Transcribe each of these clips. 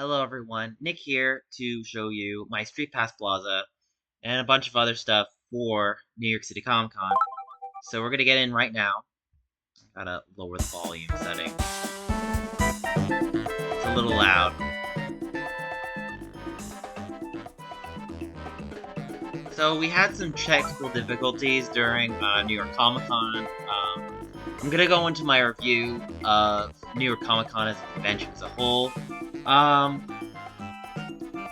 Hello everyone, Nick here to show you my StreetPass Plaza and a bunch of other stuff for New York City Comic Con. So we're gonna get in right now. Gotta lower the volume setting. It's a little loud. So we had some technical difficulties during New York Comic Con. I'm gonna go into my review of New York Comic Con as a convention as a whole.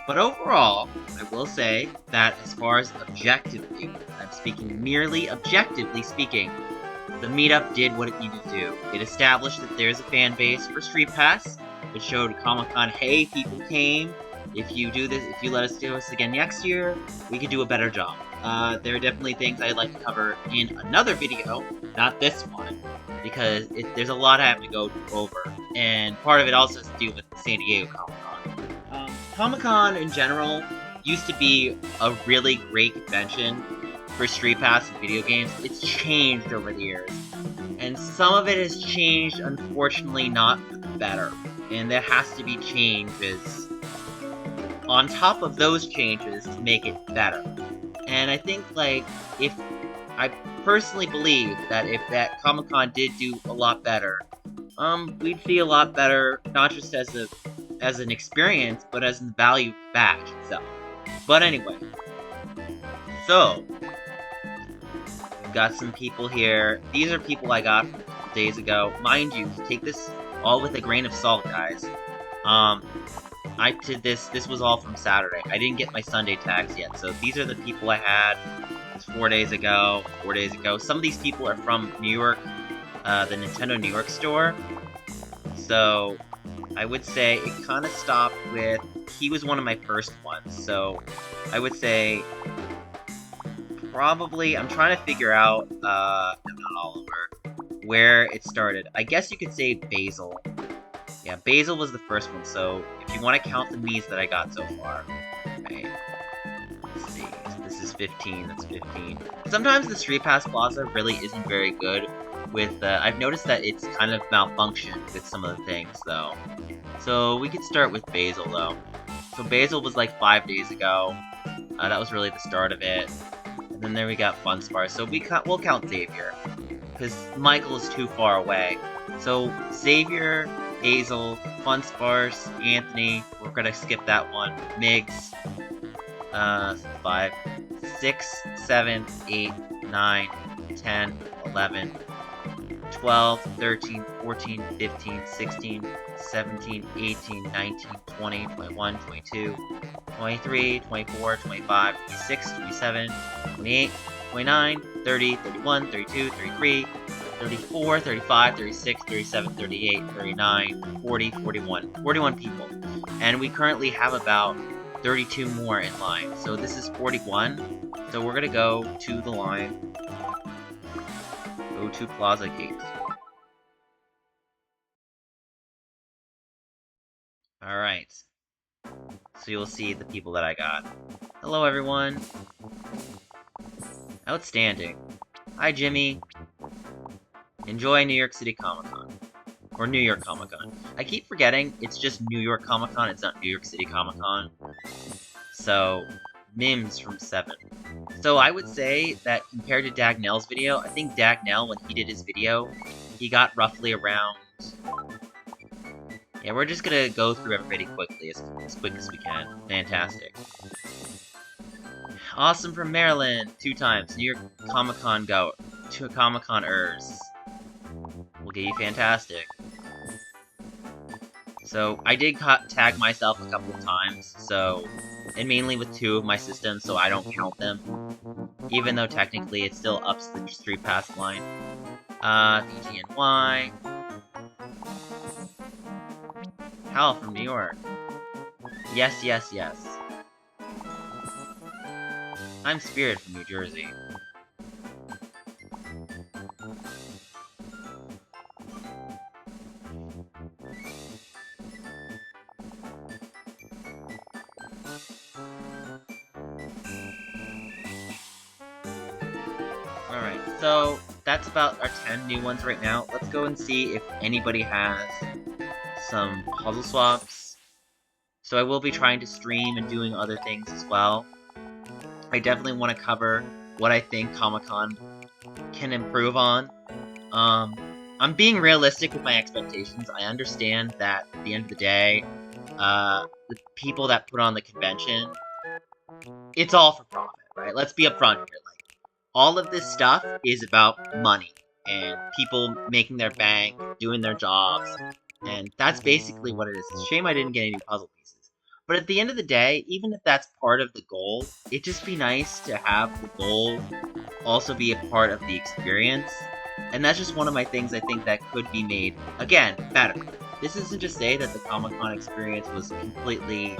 But overall, I will say that as far as objectively, I'm speaking merely objectively speaking, the meetup did what it needed to do. It established that there's a fan base for StreetPass. It showed Comic-Con, hey, people came. If you do this, if you let us do this again next year, we could do a better job. There are definitely things I'd like to cover in another video, not this one, because there's a lot I have to go over, and part of it also has to do with San Diego Comic-Con. Comic-Con in general used to be a really great convention for StreetPass and video games. It's changed over the years, and some of it has changed, unfortunately, not for the better, and there has to be changes on top of those changes to make it better. And I think, if I personally believe that if that Comic-Con did do a lot better, we'd see a lot better, not just as an experience, but as in the value of the badge itself. But anyway, so we've got some people here. These are people I got from a couple days ago. Mind you, take this all with a grain of salt, guys. I did this was all from Saturday. I didn't get my Sunday tags yet, so these are the people I had. It's 4 days ago. Some of these people are from New York, the Nintendo New York store. So I would say it kind of stopped with, he was one of my first ones, so I would say probably, I'm trying to figure out, not Oliver, where it started. I guess you could say Basil. Yeah, Basil was the first one, so if you want to count the me's that I got so far, right, let's see, this is 15, that's 15. Sometimes the StreetPass Plaza really isn't very good with, I've noticed that it's kind of malfunctioned with some of the things, though. So we could start with Basil, though. So Basil was like 5 days ago. That was really the start of it. And then there we got Funspar. So we'll count Xavier, because Michael is too far away. So Xavier, Basil, Funspars, Anthony, we're gonna skip that one. Migs, 5, 6, 7, 8, 9, 10, 11, 12, 13, 14, 15, 16, 17, 18, 19, 20, 21, 22, 23, 24, 25, 26, 27, 28, 29, 30, 31, 32, 33, 34, 35, 36, 37, 38, 39, 40, 41. 41 people. And we currently have about 32 more in line. So this is 41. So we're gonna go to the line. Go to Plaza Gate. Alright. So you'll see the people that I got. Hello everyone. Outstanding. Hi Jimmy. Enjoy New York City Comic Con. Or New York Comic Con. I keep forgetting it's just New York Comic Con, it's not New York City Comic Con. So, Mims from 7. So I would say that compared to Dagnell's video, I think Dagnell, when he did his video, he got roughly around... Yeah, we're just gonna go through everybody quickly, as quick as we can. Fantastic. Awesome from Maryland, 2 times. New York Comic Con go. 2 Comic Con-ers. We'll get you fantastic. So, I did tag myself a couple of times, so... And mainly with 2 of my systems, so I don't count them. Even though technically it still ups the StreetPass line. DGNY. Hal from New York. Yes, yes, yes. I'm Spirit from New Jersey. Alright, so that's about our 10 new ones right now. Let's go and see if anybody has some puzzle swaps So I will be trying to stream and doing other things as well. I definitely want to cover what I think Comic-Con can improve on. I'm being realistic with my expectations. I understand that at the end of the day, the people that put on the convention, it's all for profit, right? Let's be upfront here. Like, all of this stuff is about money and people making their bank, doing their jobs, and that's basically what it is. It's a shame I didn't get any puzzle pieces. But at the end of the day, even if that's part of the goal, it'd just be nice to have the goal also be a part of the experience. And that's just one of my things I think that could be made, again, better. This isn't to say that the Comic-Con experience was completely,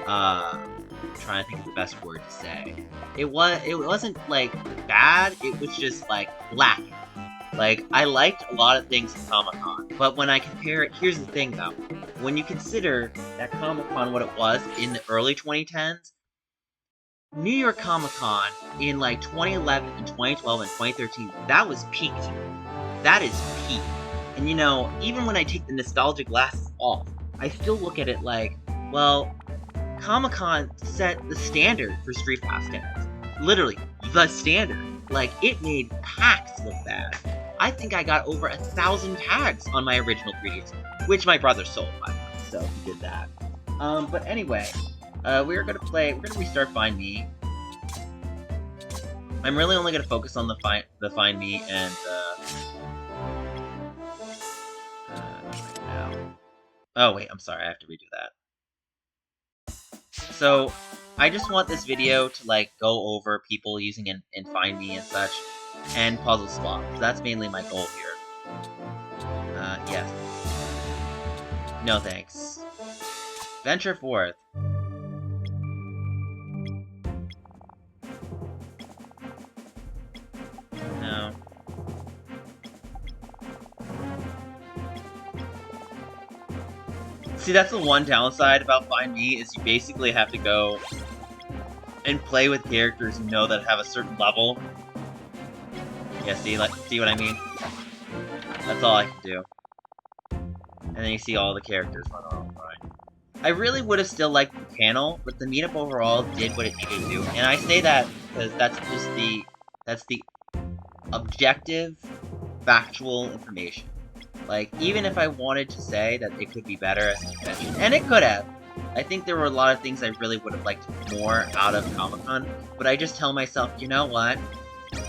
trying to think of the best word to say. It wasn't, like, bad, it was just, like, lacking. Like, I liked a lot of things in Comic-Con, but when I compare it, here's the thing, though. When you consider that Comic-Con what it was in the early 2010s, New York Comic Con in like 2011 and 2012 and 2013, that was peak to me. That is peak. And you know, even when I take the nostalgia glasses off, I still look at it like, well, Comic Con set the standard for StreetPass tags. Literally, the standard. Like, it made packs look bad. I think I got over 1,000 tags on my original 3DS, which my brother sold, by the way, so he did that. But anyway, we're gonna restart Find Me. I'm really only gonna focus on the Find Me and, right now. Oh wait, I'm sorry, I have to redo that. So, I just want this video to, like, go over people using in Find Me and such, and puzzle swap. That's mainly my goal here. Yes. No thanks. Venture forth. No. See, that's the one downside about Find Me, is you basically have to go and play with characters you know that have a certain level. Yeah, see what I mean? That's all I can do. And then you see all the characters run around. I really would have still liked the panel, but the meetup overall did what it needed to do. And I say that because that's the objective, factual information. Like, even if I wanted to say that it could be better as a convention, and it could have, I think there were a lot of things I really would have liked more out of Comic-Con, but I just tell myself, you know what?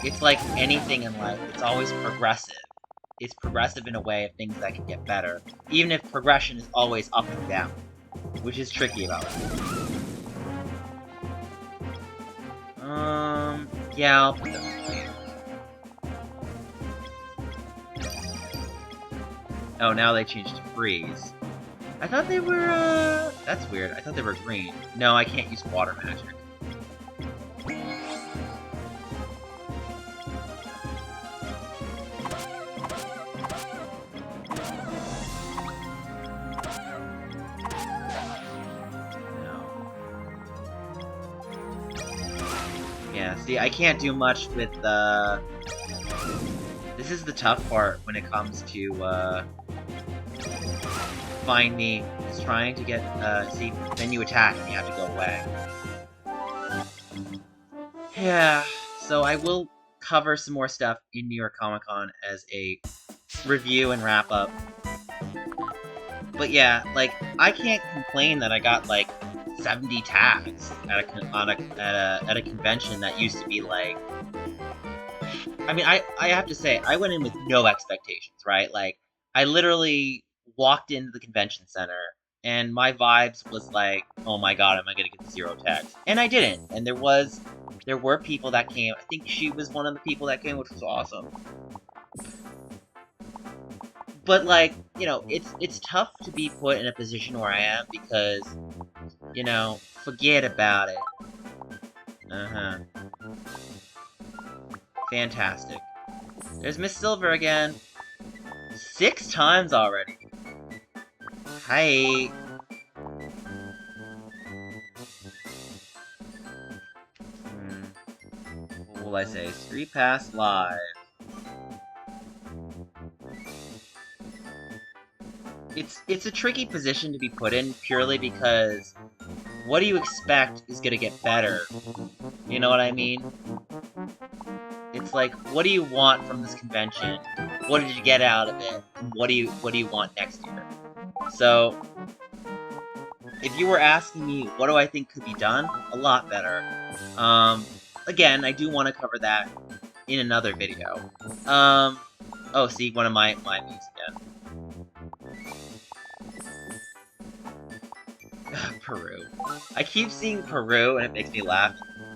It's like anything in life, it's always progressive. It's progressive in a way of things that can get better, even if progression is always up and down, which is tricky about it. Yeah, I'll put them in. Oh, now they changed to freeze. I thought they were, that's weird. I thought they were green. No, I can't use water magic. Yeah, see, I can't do much with, this is the tough part when it comes to, Find Me. It's trying to get, see, then you attack and you have to go away. Yeah, so I will cover some more stuff in New York Comic Con as a review and wrap-up. But yeah, like, I can't complain that I got, like, 70 tags at a convention that used to be like, I mean, I have to say, I went in with no expectations, right? Like, I literally walked into the convention center and my vibes was like, oh my god, am I gonna get 0 tags? And I didn't. And there were people that came. I think she was one of the people that came, which was awesome. But, like, you know, it's tough to be put in a position where I am because, you know, forget about it. Fantastic. There's Miss Silver again. 6 times already. Hi. What will I say? StreetPass Live. it's a tricky position to be put in purely because what do you expect is gonna get better? You know what I mean? It's like, what do you want from this convention? What did you get out of it? And what do you want next year? So, if you were asking me what do I think could be done, a lot better. Again, I do want to cover that in another video. Oh, see, one of my memes again. Peru. I keep seeing Peru, and it makes me laugh.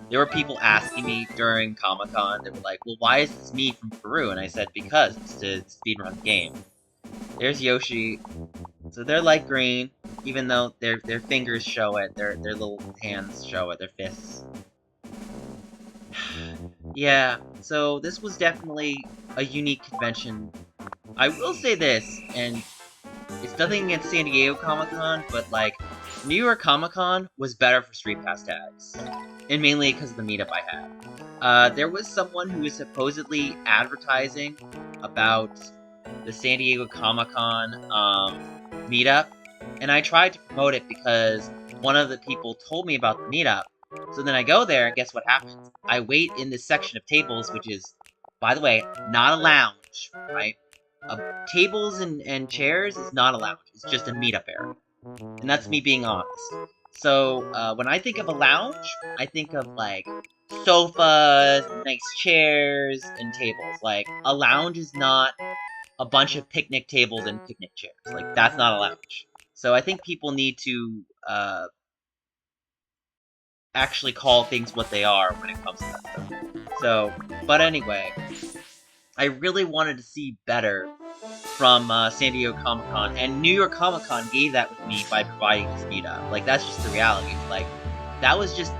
There were people asking me during Comic-Con, they were like, well, why is this me from Peru? And I said, because it's to speedrun the game. There's Yoshi. So they're light green, even though their fingers show it, their little hands show it, their fists. Yeah, so this was definitely a unique convention. I will say this, and it's nothing against San Diego Comic-Con, but like, New York Comic-Con was better for StreetPass tags. And mainly because of the meetup I had. There was someone who was supposedly advertising about the San Diego Comic-Con meetup, and I tried to promote it because one of the people told me about the meetup. So then I go there, and guess what happens? I wait in this section of tables, which is, by the way, not a lounge, right? Tables and chairs is not a lounge. It's just a meetup area. And that's me being honest. So, when I think of a lounge, I think of, like, sofas, nice chairs, and tables. Like, a lounge is not a bunch of picnic tables and picnic chairs. Like, that's not a lounge. So I think people need to, actually call things what they are when it comes to that stuff. So, but anyway, I really wanted to see better from San Diego Comic-Con, and New York Comic-Con gave that with me by providing this meetup. Like, that's just the reality. Like, that was just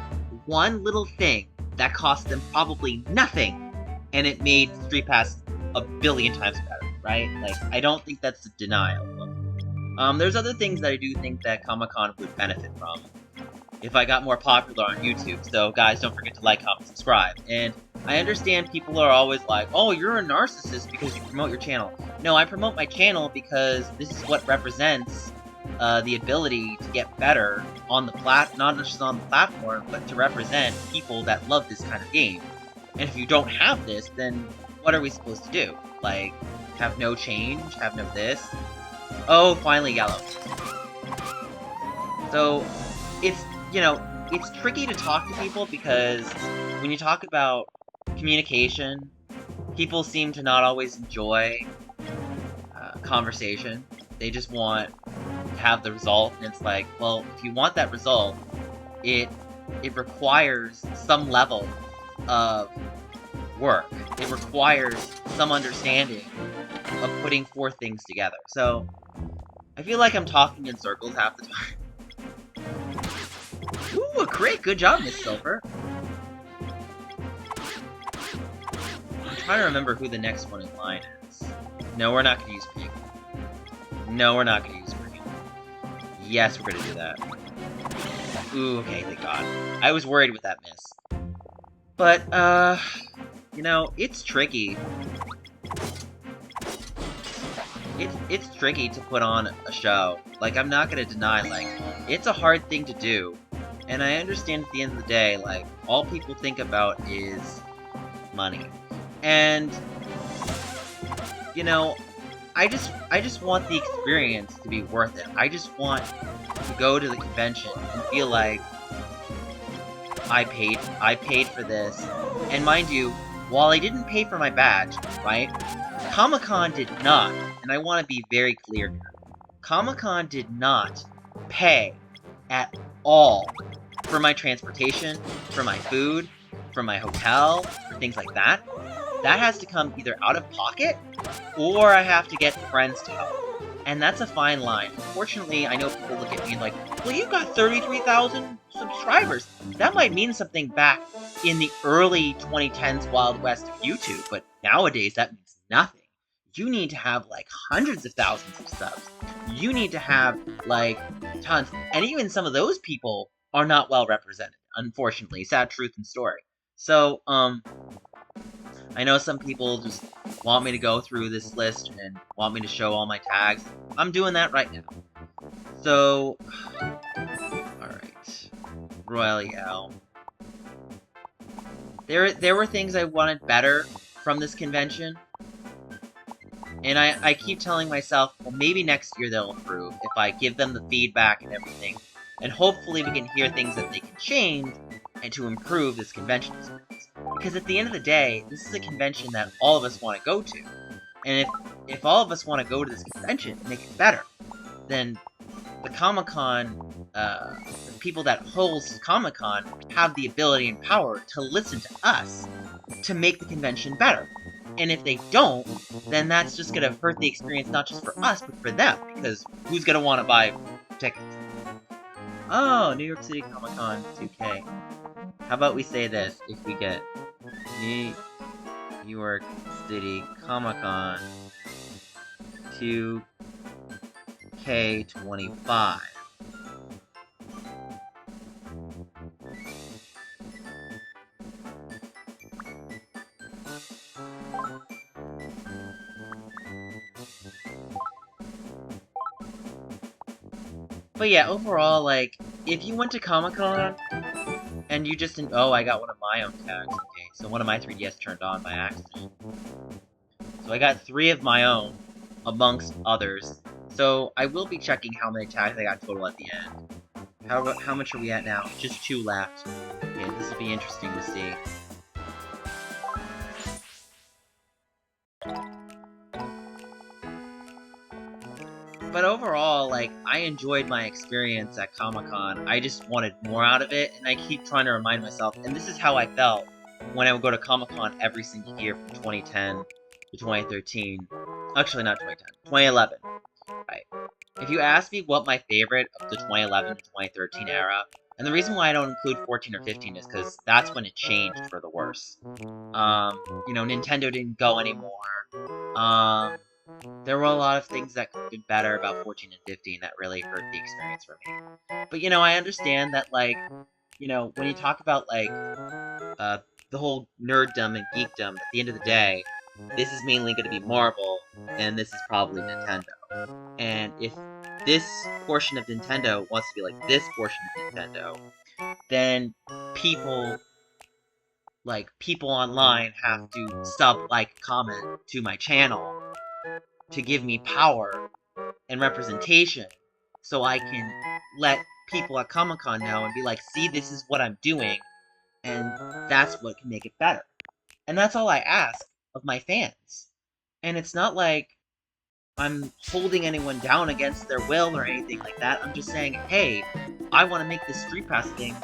one little thing that cost them probably nothing, and it made StreetPass a billion times better, right? Like, I don't think that's a denial. There's other things that I do think that Comic-Con would benefit from if I got more popular on YouTube, so guys, don't forget to like, comment, subscribe. And I understand people are always like, oh, you're a narcissist because you promote your channel. No, I promote my channel because this is what represents the ability to get better on the not just on the platform, but to represent people that love this kind of game. And if you don't have this, then what are we supposed to do? Like, have no change? Have no this? Oh, finally yellow. So, it's, you know, it's tricky to talk to people because when you talk about communication, people seem to not always enjoy conversation. They just want to have the result, and it's like, well, if you want that result, it requires some level of work. It requires some understanding of putting four things together. So, I feel like I'm talking in circles half the time. Ooh, a crit! Good job, Miss Silver. I'm trying to remember who the next one in line is. No, we're not gonna use pink. No, we're not gonna use green. Yes, we're gonna do that. Ooh, okay, thank God. I was worried with that miss. But, you know, it's tricky. It's tricky to put on a show. Like, I'm not gonna deny, like, it's a hard thing to do. And I understand at the end of the day, like, all people think about is money. And, you know, I just want the experience to be worth it. I just want to go to the convention and feel like I paid for this. And mind you, while I didn't pay for my badge, right? Comic-Con did not, and I want to be very clear here. Comic-Con did not pay at all for my transportation, for my food, for my hotel, for things like that. That has to come either out of pocket, or I have to get friends to help. And that's a fine line. Unfortunately, I know people look at me like, well, you got 33,000 subscribers. That might mean something back in the early 2010s Wild West of YouTube, but nowadays that means nothing. You need to have, like, hundreds of thousands of subs. You need to have, like, tons. And even some of those people are not well represented, unfortunately. Sad truth and story. So, I know some people just want me to go through this list and want me to show all my tags. I'm doing that right now. So, alright. Royale. There were things I wanted better from this convention. And I keep telling myself, well, maybe next year they'll improve if I give them the feedback and everything. And hopefully we can hear things that they can change and to improve this convention experience. Because at the end of the day, this is a convention that all of us want to go to. And if all of us want to go to this convention and make it better, then the Comic-Con, the people that host Comic-Con have the ability and power to listen to us to make the convention better. And if they don't, then that's just gonna hurt the experience not just for us, but for them, because who's gonna want to buy tickets? Oh, New York City Comic-Con 2K. How about we say this, if we get New York City Comic-Con 2K25. But yeah, overall, like, if you went to Comic-Con, and you just didn't— oh, I got one of my own tags. Okay, so one of my 3DS turned on by accident. So I got 3 of my own, amongst others. So I will be checking how many tags I got total at the end. How much are we at now? Just 2 left. Okay, this will be interesting to see. But overall, like, I enjoyed my experience at Comic-Con. I just wanted more out of it, and I keep trying to remind myself, and this is how I felt when I would go to Comic-Con every single year from 2010 to 2013. Actually, not 2010, 2011. Right. If you ask me what my favorite of the 2011 to 2013 era, and the reason why I don't include 14 or 15 is because that's when it changed for the worse. You know, Nintendo didn't go anymore. There were a lot of things that could have been better about 14 and 15 that really hurt the experience for me. But, you know, I understand that, like, you know, when you talk about, like, the whole nerddom and geekdom, at the end of the day, this is mainly going to be Marvel, and this is probably Nintendo. And if this portion of Nintendo wants to be like this portion of Nintendo, then people online have to like, comment to my channel to give me power and representation so I can let people at Comic-Con know and be like, see, this is what I'm doing, and that's what can make it better. And that's all I ask of my fans. And it's not like I'm holding anyone down against their will or anything like that. I'm just saying, hey, I want to make this StreetPass thing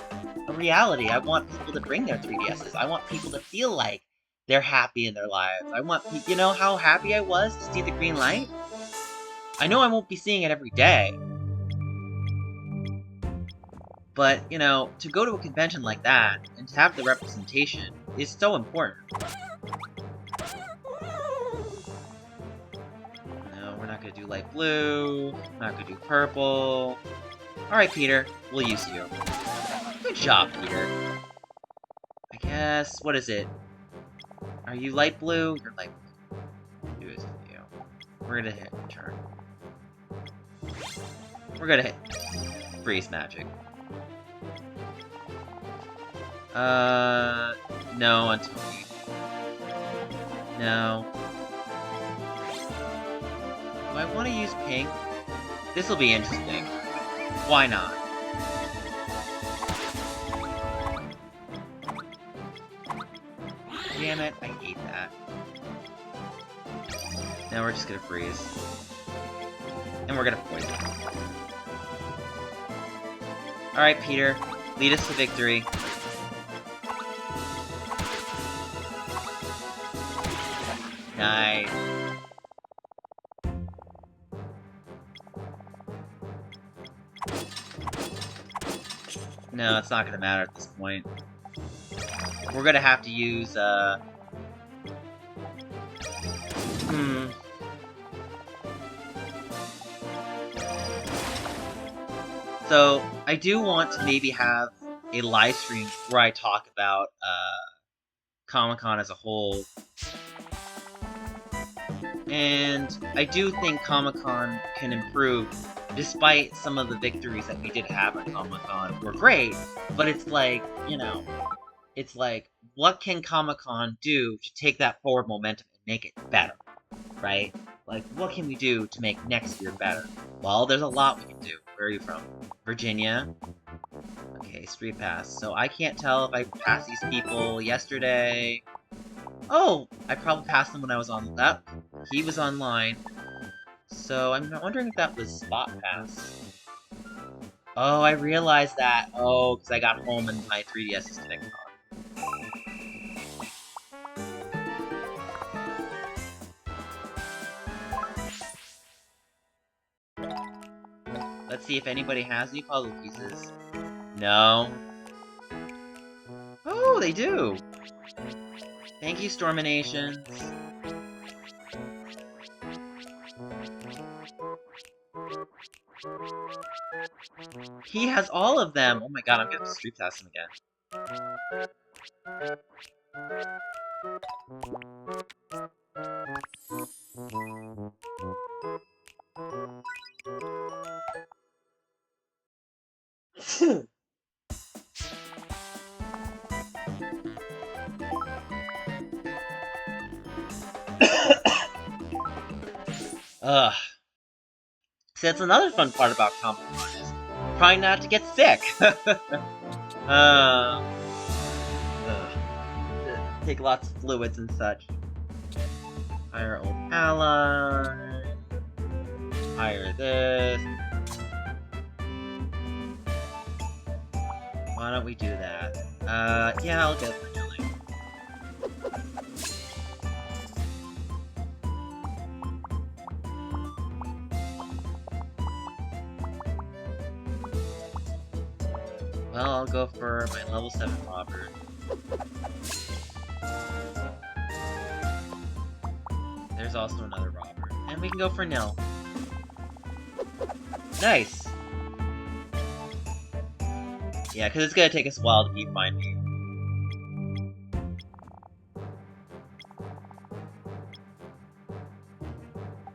a reality. I want people to bring their 3DSs. I want people to feel like they're happy in their lives. I want— you know how happy I was to see the green light? I know I won't be seeing it every day. But, you know, to go to a convention like that, and to have the representation, is so important. No, we're not gonna do light blue. We're not gonna do purple. Alright, Peter. We'll use you. Good job, Peter. I guess— what is it? Are you light blue? You're light blue. Do this with you. We're gonna hit turn. We're gonna hit freeze magic. No, Antonio. No. Do I want to use pink? This will be interesting. Why not? Damn it, I hate that. Now we're just gonna freeze. And we're gonna poison. Alright, Peter. Lead us to victory. Nice. No, it's not gonna matter at this point. We're gonna have to use, So, I do want to maybe have a live stream where I talk about, Comic-Con as a whole. And I do think Comic-Con can improve, despite some of the victories that we did have at Comic-Con were great, but it's like, you know, it's like, what can Comic-Con do to take that forward momentum and make it better, right? Like, what can we do to make next year better? Well, there's a lot we can do. Where are you from? Virginia? Okay, StreetPass. So I can't tell if I passed these people yesterday. Oh! I probably passed them when I was on that. He was online. So I'm wondering if that was Spot Pass. Oh, I realized that. Oh, because I got home and my 3DS is connected on. Let's see if anybody has any puzzle pieces. No. Oh, they do! Thank you, Storminations. He has all of them! Oh my god, I'm gonna street test him again. Ugh. See, that's another fun part about Comic-Con is trying not to get sick. Take lots of fluids and such. Hire old ally. Hire this. Why don't we do that? Yeah, I'll go for Nelly. Well, I'll go for my level 7 Robert. There's also another Robert. And we can go for Nil. Nice! Yeah, because it's gonna take us a while to find me.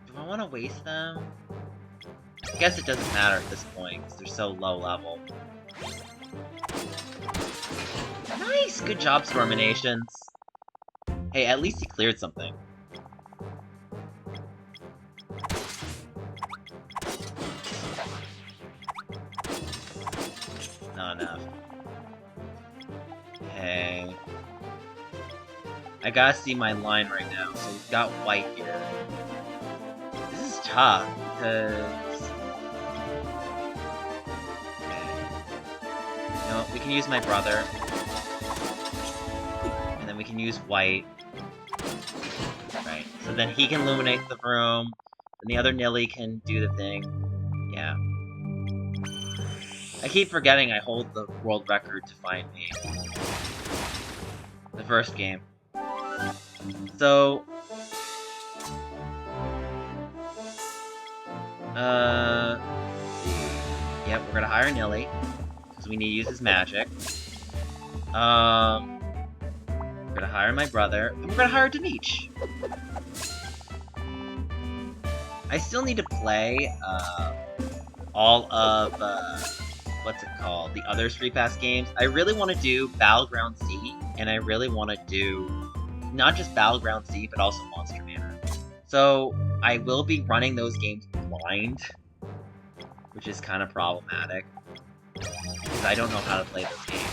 Do I want to waste them? I guess it doesn't matter at this point, because they're so low level. Nice! Good job, Storminations. Hey, at least he cleared something. Not enough. Okay. I gotta see my line right now. So we've got white here. This is tough, because... Okay. You know what, we can use my brother. And then we can use white. Right, so then he can illuminate the room, and the other Nilly can do the thing. Yeah. I keep forgetting I hold the world record to find me. The first game. So... Yep, we're gonna hire Nilly, because we need to use his magic. We're gonna hire my brother, and we're gonna hire Denich. I still need to play, all of, what's it called? The other StreetPass games. I really want to do Battleground Z, and I really want to do not just Battleground Z, but also Monster Manor. So, I will be running those games blind, which is kind of problematic, because I don't know how to play those games.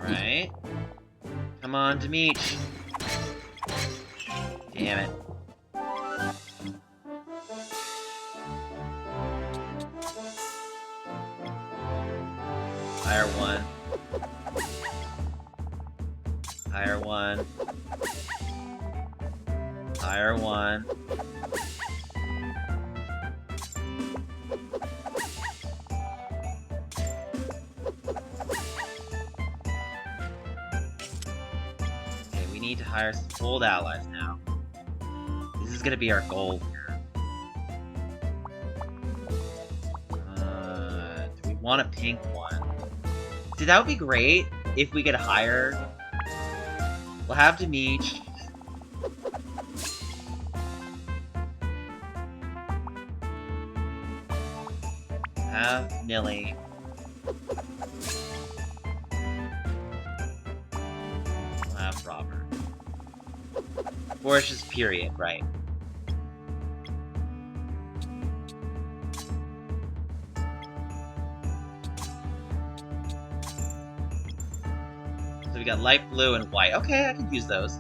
Alright. Come on, Demich. Damn it. Hire one. Hire one. Hire one. need to hire some old allies now. This is gonna be our goal here. Do we want a pink one? See, that would be great if we could hire. We'll have Dimitri. Have Nilly. We'll have Robert. Or it's just period, right? So we got light blue and white. Okay, I can use those.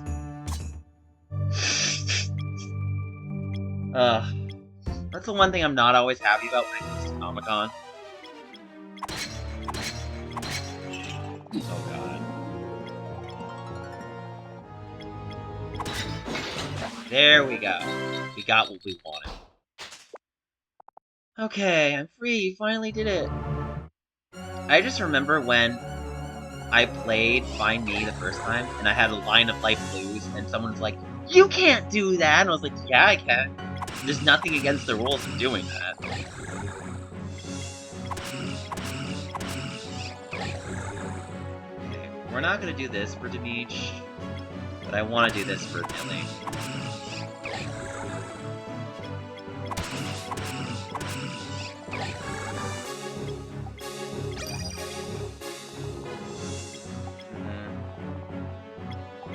That's the one thing I'm not always happy about when it comes to Comic-Con. Oh god. There we go. We got what we wanted. Okay, I'm free. You finally did it. I just remember when I played Find Me the first time, and I had a line of light blues, and someone was like, "You can't do that!" And I was like, "Yeah, I can." There's nothing against the rules of doing that. Okay, we're not gonna do this for Dimitri, but I want to do this for Nilly.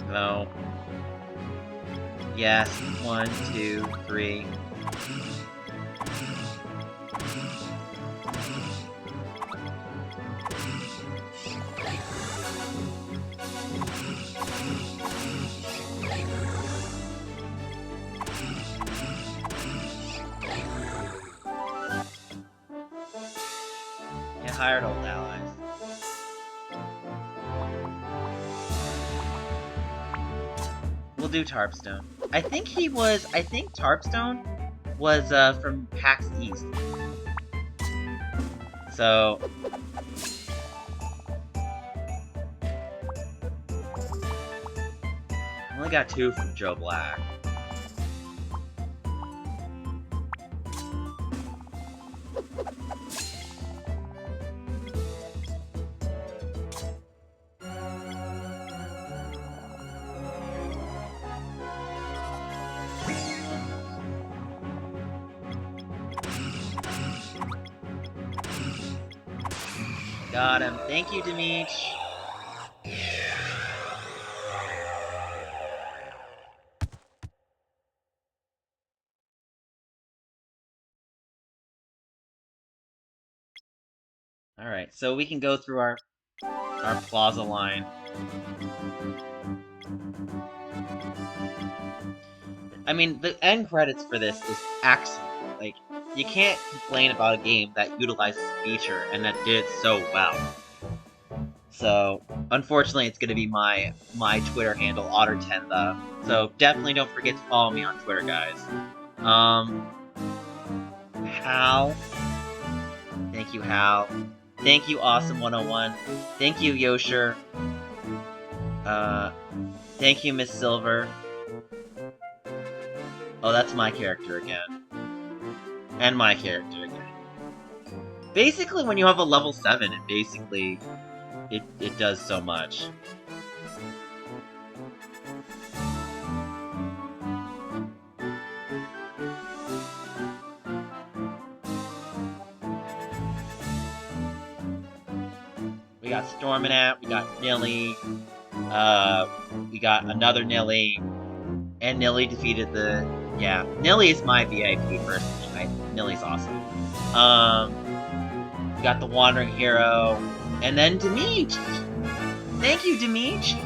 No. Yes, 1, 2, 3. Yeah, hired old allies. We'll do Tarpstone. I think Tarpstone was from PAX East. So I only got 2 from Joe Black. Got him. Thank you, Dimitri. Alright, so we can go through our plaza line. I mean, the end credits for this is excellent. Like, you can't complain about a game that utilizes a feature and that did it so well. So, unfortunately, it's gonna be my Twitter handle, Otter10 though. So definitely don't forget to follow me on Twitter, guys. Hal. Thank you, Hal. Thank you, Awesome101. Thank you, Yosher. Thank you, Miss Silver. Oh, that's my character again. And my character again. Basically, when you have a level 7, it basically... It does so much. We got Storminat, we got Nilly, we got another Nilly, and Nilly defeated the... Yeah, Nilly is my VIP personally. Nilly's awesome. We got the Wandering Hero, and then Dimitri! Thank you, Dimitri!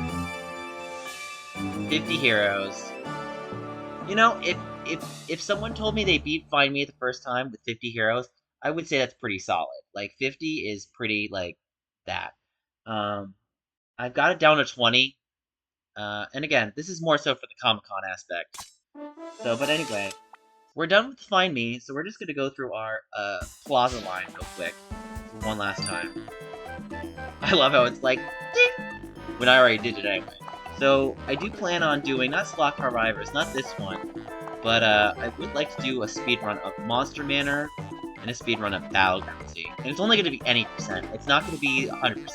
50 heroes. You know, if someone told me they beat Find Me the first time with 50 heroes, I would say that's pretty solid. Like, 50 is pretty, like, that. I've got it down to 20. And again, this is more so for the Comic-Con aspect. So, but anyway, we're done with Find Me, so we're just gonna go through our, Plaza line real quick. For one last time. I love how it's like, ding! When I already did it anyway. So I do plan on doing, not Slot Car Rivers, not this one, but I would like to do a speedrun of Monster Manor and a speedrun of Battleground Z. And it's only going to be any percent. It's not going to be 100%.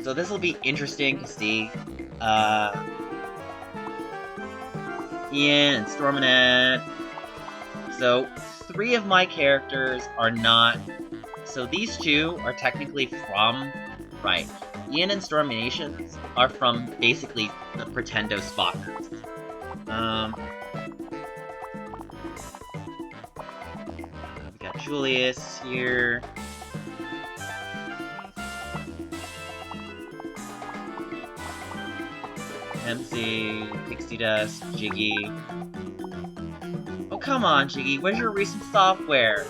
So this will be interesting to see. Ian and Storminette. So 3 of my characters are not. So these 2 are technically from, right. Ian and Storminations are from basically the Pretendo spot maps. We got Julius here. MC, Pixie Dust, Jiggy. Oh, come on, Jiggy. Where's your recent software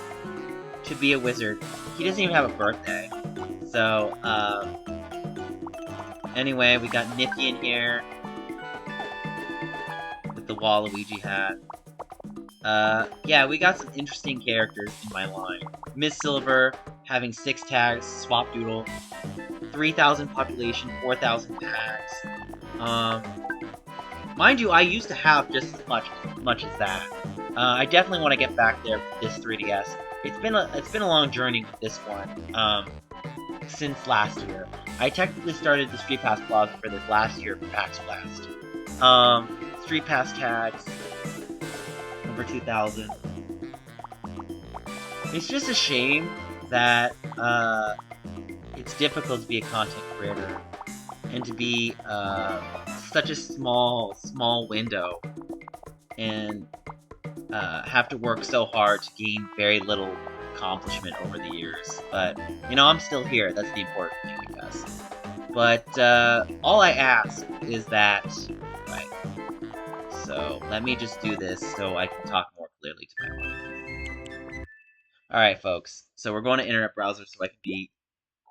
to be a wizard? He doesn't even have a birthday. So, anyway, we got Nippy in here with the Waluigi hat. Yeah, we got some interesting characters in my line. Miss Silver having 6 tags, Swap Doodle, 3,000 population, 4,000 tags. Mind you, I used to have just as much as that. I definitely want to get back there with this 3DS. It's been a long journey with this one. Since last year, I technically started the StreetPass Plaza for this last year for PAX West. StreetPass tags over 2,000. It's just a shame that it's difficult to be a content creator and to be such a small window and have to work so hard to gain very little accomplishment over the years. But, you know, I'm still here. That's the important thing, I guess. But all I ask is that, right, so let me just do this so I can talk more clearly to my audience. Alright, folks, so we're going to internet browser so I can be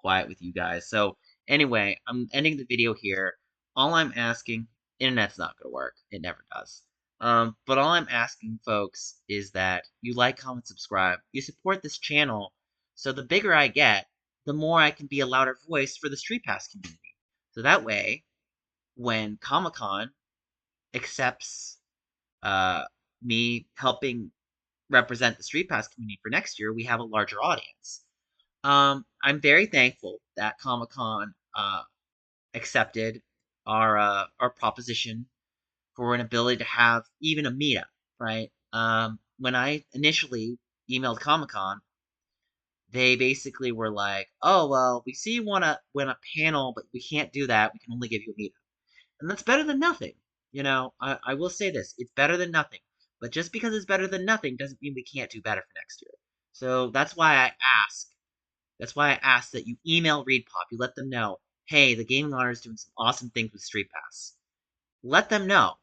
quiet with you guys. So anyway, I'm ending the video here. All I'm asking, internet's not going to work. It never does. But all I'm asking, folks, is that you like, comment, subscribe. You support this channel, so the bigger I get, the more I can be a louder voice for the StreetPass community. So that way, when Comic-Con accepts me helping represent the StreetPass community for next year, we have a larger audience. I'm very thankful that Comic-Con accepted our proposition for an ability to have even a meetup, right? When I initially emailed Comic-Con, they basically were like, "Oh, well, we see you want to win a panel, but we can't do that. We can only give you a meetup." And that's better than nothing. You know, I will say this, it's better than nothing. But just because it's better than nothing doesn't mean we can't do better for next year. So that's why I ask that you email reedpop, you let them know, hey, the Gaming Honor is doing some awesome things with StreetPass. Let them know.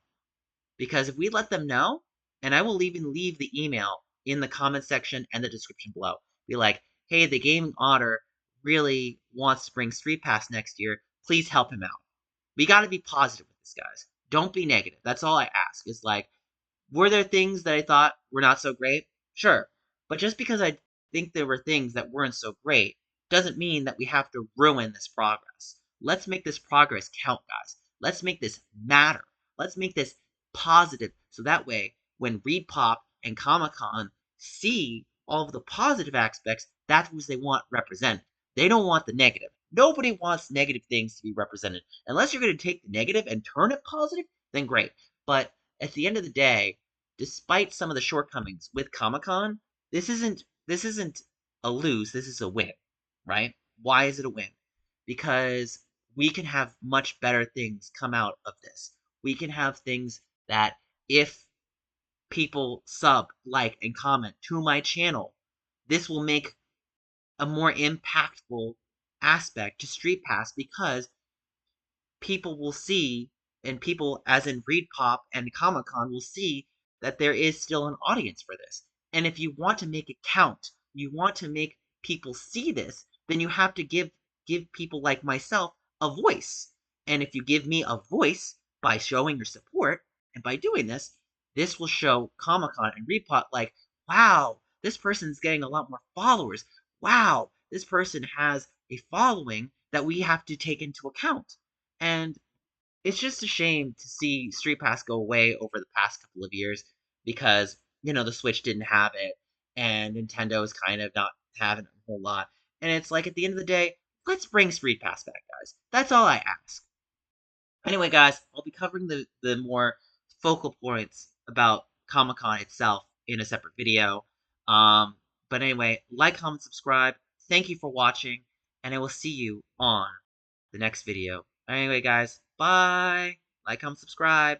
Because if we let them know, and I will even leave the email in the comment section and the description below, be like, hey, the Gaming Otter really wants to bring StreetPass next year, please help him out. We gotta be positive with this, guys. Don't be negative. That's all I ask, is like, were there things that I thought were not so great? Sure. But just because I think there were things that weren't so great, doesn't mean that we have to ruin this progress. Let's make this progress count, guys. Let's make this matter. Let's make this positive, so that way, when reedpop and Comic-Con see all of the positive aspects, that's what they want represented. They don't want the negative. Nobody wants negative things to be represented. Unless you're going to take the negative and turn it positive, then great. But at the end of the day, despite some of the shortcomings with Comic-Con, this isn't a lose, this is a win, right? Why is it a win? Because we can have much better things come out of this. We can have things that if people sub, like, and comment to my channel, this will make a more impactful aspect to StreetPass, because people will see, and people as in reedpop and Comic-Con will see that there is still an audience for this. And if you want to make it count, you want to make people see this, then you have to give people like myself a voice. And if you give me a voice by showing your support, and by doing this, this will show Comic-Con and reedpop like, wow, this person's getting a lot more followers. Wow, this person has a following that we have to take into account. And it's just a shame to see StreetPass go away over the past couple of years because, the Switch didn't have it and Nintendo is kind of not having a whole lot. And it's like at the end of the day, let's bring StreetPass back, guys. That's all I ask. Anyway, guys, I'll be covering the more focal points about Comic Con itself in a separate video. Um, but anyway, like, comment, subscribe. Thank you for watching, and I will see you on the next video. Anyway, guys, bye. Like, comment, subscribe.